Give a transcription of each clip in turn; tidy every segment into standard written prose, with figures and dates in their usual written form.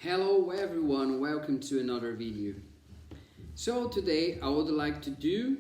Hello everyone, welcome to another video. So today I would like to do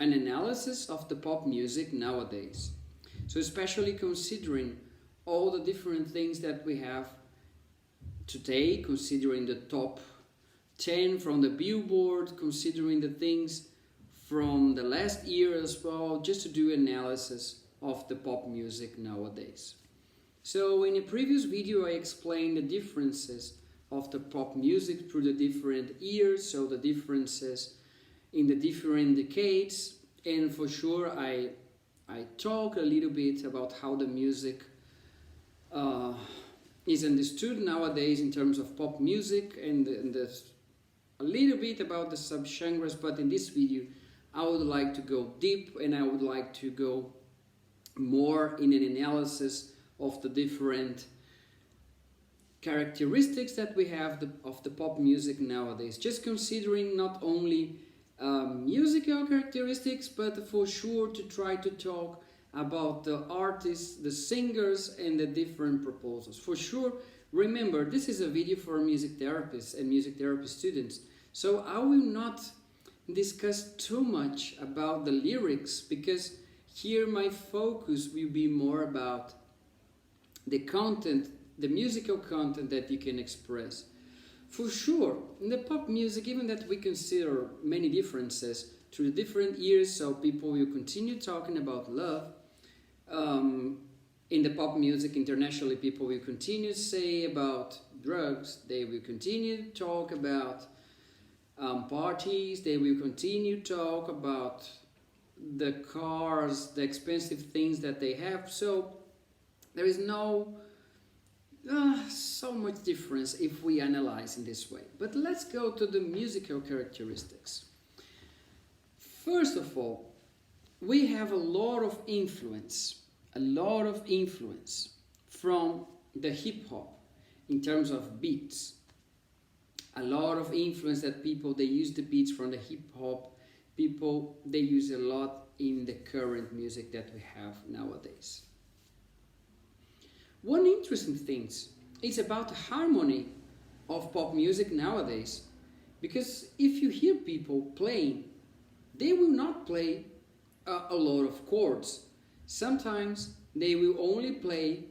an analysis of the pop music nowadays. So especially considering all the different things that we have today, considering the top 10 from the Billboard, considering the things from the last year as well, just to do analysis of the pop music nowadays. So in a previous video I explained the differences of the pop music through the different years, so the differences in the different decades, and for sure I talk a little bit about how the music is understood nowadays in terms of pop music and a little bit about the subgenres, but in this video I would like to go deep and I would like to go more in an analysis of the different characteristics that we have of the pop music nowadays, just considering not only musical characteristics, but for sure to try to talk about the artists, the singers, and the different proposals. For sure, remember, this is a video for music therapists and music therapy students, so I will not discuss too much about the lyrics, because here my focus will be more about the content, the musical content that you can express. For sure, in the pop music, even that we consider many differences through the different years, so people will continue talking about love. In the pop music internationally, people will continue to say about drugs, they will continue to talk about parties, they will continue to talk about the cars, the expensive things that they have. So there is no so much difference if we analyze in this way. But let's go to the musical characteristics. First of all, we have a lot of influence from the hip hop in terms of beats. A lot of influence that people, they use the beats from the hip hop. People, they use a lot in the current music that we have nowadays. One interesting thing is about the harmony of pop music nowadays, because if you hear people playing, they will not play a lot of chords. Sometimes they will only play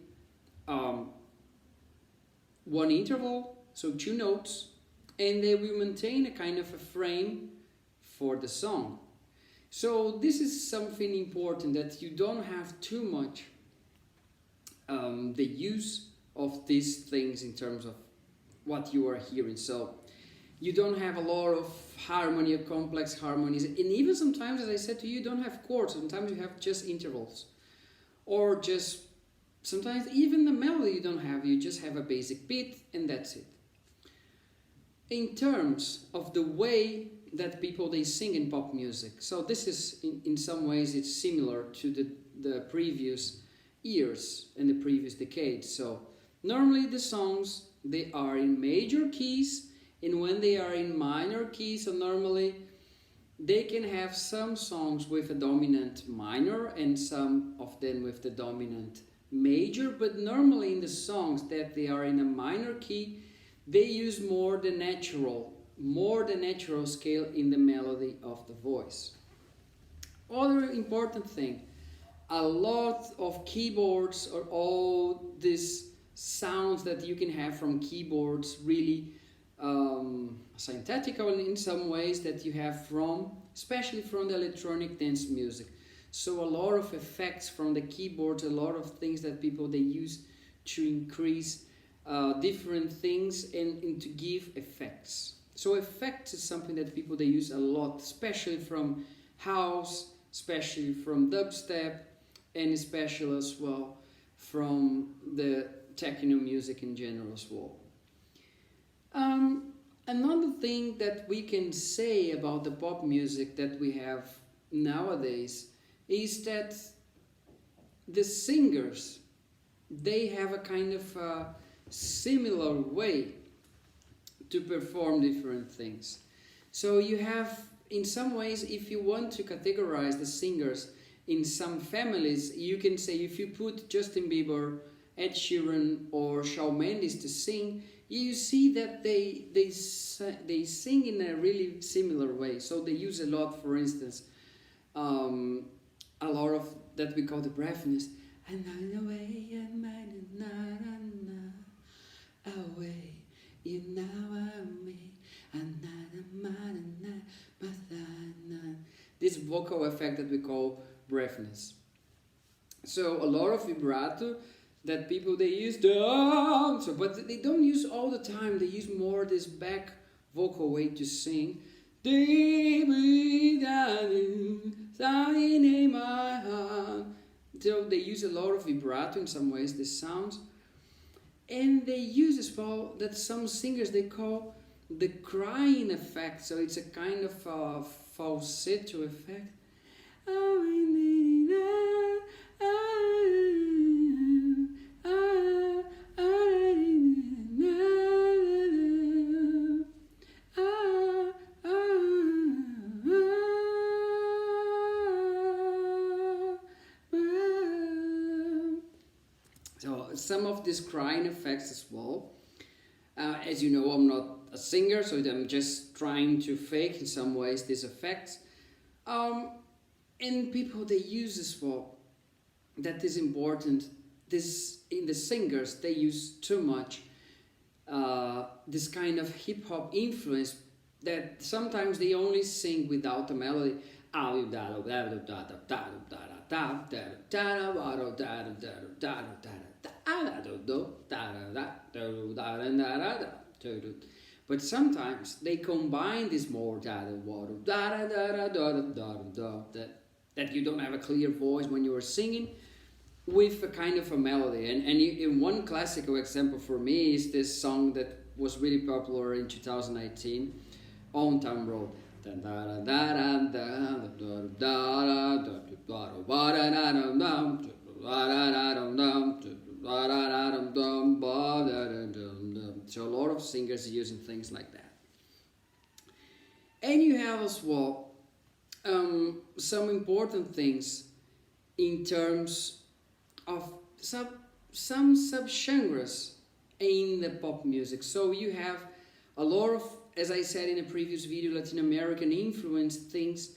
one interval, so 2 notes, and they will maintain a kind of a frame for the song. So this is something important, that you don't have too much the use of these things in terms of what you are hearing. So you don't have a lot of harmony or complex harmonies, and even sometimes, as I said to you, you don't have chords. Sometimes you have just intervals, or just sometimes even the melody you don't have, you just have a basic beat and that's it. In terms of the way that people, they sing in pop music, so this is in some ways it's similar to the previous years and the previous decades. So normally the songs, they are in major keys, and when they are in minor keys, so normally they can have some songs with a dominant minor and some of them with the dominant major, but normally in the songs that they are in a minor key, they use more the natural scale in the melody of the voice. Other important thing, a lot of keyboards, or all these sounds that you can have from keyboards, really synthetical in some ways, that you have especially from the electronic dance music. So a lot of effects from the keyboards, a lot of things that people, they use to increase different things and to give effects. So effects is something that people, they use a lot, especially from house, especially from dubstep, and especially as well from the techno music in general as well. Another thing that we can say about the pop music that we have nowadays is that the singers, they have a kind of similar way to perform different things. So you have, in some ways, if you want to categorize the singers in some families, you can say if you put Justin Bieber, Ed Sheeran or Shawn Mendes to sing, you see that they sing in a really similar way. So they use a lot, for instance, a lot of that we call the breathiness. Away, away, you know me, this vocal effect that we call breathiness. So a lot of vibrato that people they use so, but they don't use all the time. They use more this back vocal way to sing. Deep down in my heart. So they use a lot of vibrato in some ways, the sounds. And they use as well that some singers they call the crying effect. So it's a kind of falsetto effect. So some of these crying effects as well. As you know, I'm not a singer, so I'm just trying to fake in some ways these effects. And people they use as well. That is important. This in the singers they use too much this kind of hip hop influence that sometimes they only sing without a melody. But sometimes they combine this more that you don't have a clear voice when you are singing with a kind of a melody. And in one classical example for me is this song that was really popular in 2019, On Time Road. So a lot of singers using things like that. And you have as well some important things in terms of some subgenres in the pop music. So you have a lot of, as I said in a previous video, Latin American influence things,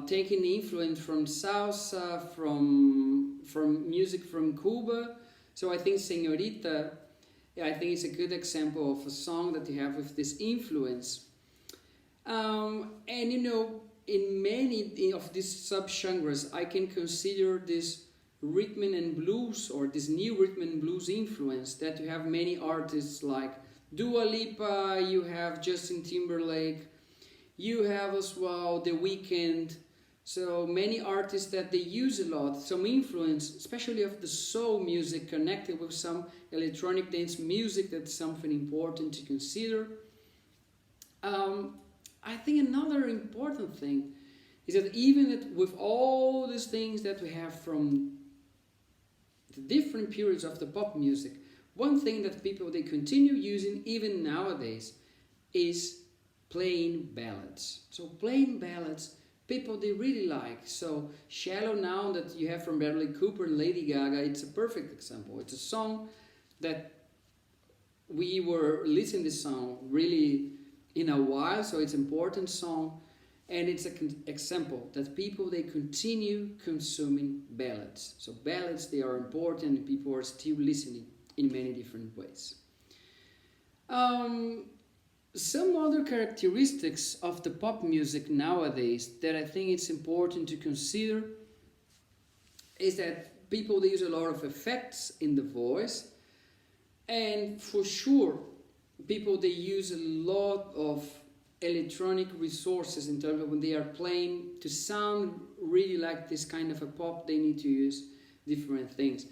taking influence from salsa, from music from Cuba. So I think Señorita, I think it's a good example of a song that you have with this influence. And you know, in many of these subgenres, I can consider this rhythm and blues, or this new rhythm and blues influence, that you have many artists like Dua Lipa, you have Justin Timberlake, you have as well The Weeknd. So many artists that they use a lot, some influence, especially of the soul music, connected with some electronic dance music. That's something important to consider. I think another important thing is that even that with all these things that we have from the different periods of the pop music, one thing that people they continue using even nowadays is plain ballads. So plain ballads, people they really like. So Shallow Now that you have from Bradley Cooper and Lady Gaga, it's a perfect example. It's a song that we were listening to this song really in a while, so it's an important song. And it's an example that people, they continue consuming ballads. So ballads, they are important and people are still listening in many different ways. Some other characteristics of the pop music nowadays that I think it's important to consider is that people, they use a lot of effects in the voice. And for sure, people, they use a lot of electronic resources in terms of when they are playing to sound really like this kind of a pop, they need to use different things.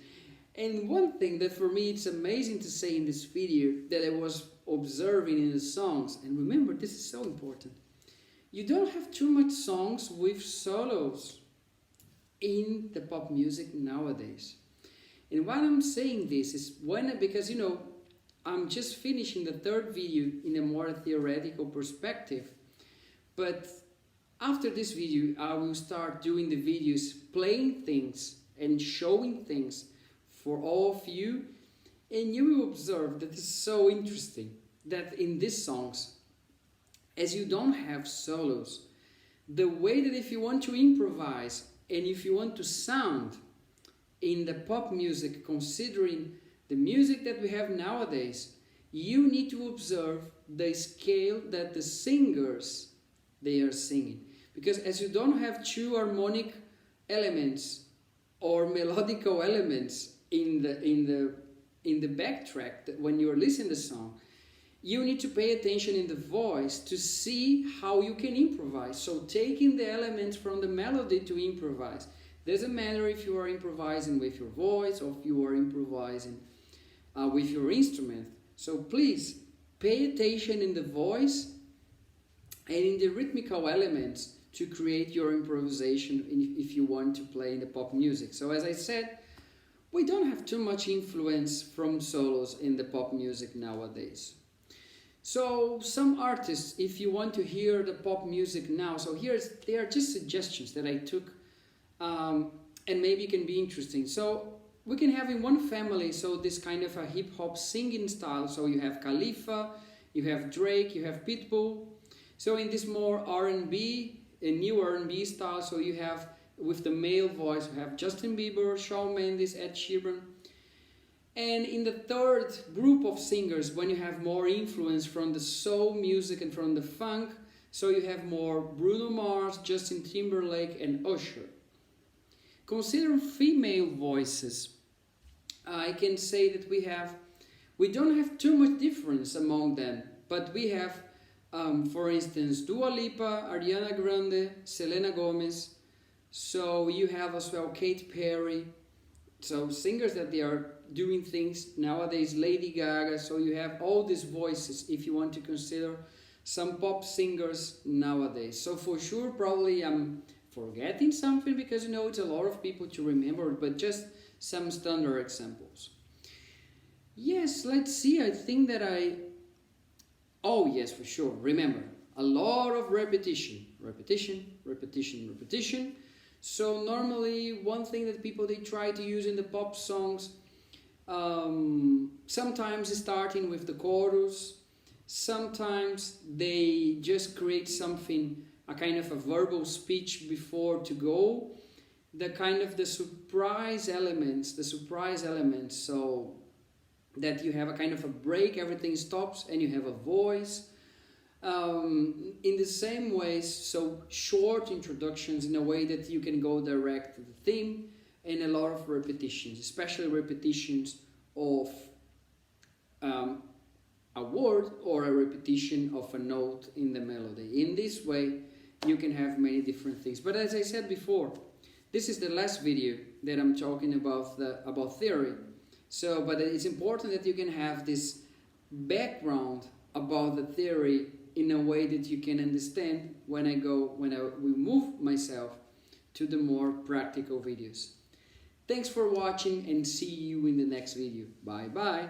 And one thing that for me it's amazing to say in this video that I was observing in the songs, and remember this is so important, you don't have too much songs with solos in the pop music nowadays. And why I'm saying this is because you know, I'm just finishing the third video in a more theoretical perspective, but after this video I will start doing the videos playing things and showing things for all of you, And you will observe that it's so interesting that in these songs, as you don't have solos, the way that if you want to improvise and if you want to sound in the pop music, considering the music that we have nowadays, you need to observe the scale that the singers they are singing. Because as you don't have two harmonic elements or melodical elements in the backtrack when you're listening to the song, you need to pay attention in the voice to see how you can improvise. So taking the elements from the melody to improvise. Doesn't matter if you are improvising with your voice or if you are improvising with your instrument. So please pay attention in the voice and in the rhythmical elements to create your improvisation if you want to play in the pop music. So as I said, we don't have too much influence from solos in the pop music nowadays. So some artists, if you want to hear the pop music now, so they are just suggestions that I took and maybe it can be interesting. So we can have in one family, so this kind of a hip-hop singing style. So you have Khalifa, you have Drake, you have Pitbull. So in this more R&B, a new R&B style, so you have, with the male voice, you have Justin Bieber, Shawn Mendes, Ed Sheeran. And in the third group of singers, when you have more influence from the soul music and from the funk, so you have more Bruno Mars, Justin Timberlake, and Usher. Consider female voices. I can say that we don't have too much difference among them, but we have, for instance, Dua Lipa, Ariana Grande, Selena Gomez. So you have as well Katy Perry. So singers that they are doing things nowadays, Lady Gaga. So you have all these voices if you want to consider some pop singers nowadays. So for sure, probably I'm forgetting something because it's a lot of people to remember, but just some standard examples. Yes, let's see. I think that oh yes, for sure. Remember, a lot of repetition. So normally one thing that people they try to use in the pop songs, sometimes starting with the chorus, sometimes they just create something, a kind of a verbal speech before to go, the surprise elements, so that you have a kind of a break, everything stops and you have a voice. In the same way, so short introductions in a way that you can go direct to the theme, and a lot of repetitions, especially repetitions of a word or a repetition of a note in the melody. In this way, you can have many different things. But as I said before, this is the last video that I'm talking about theory. So, but it's important that you can have this background about the theory in a way that you can understand when we move myself to the more practical videos. Thanks for watching and see you in the next video. Bye bye.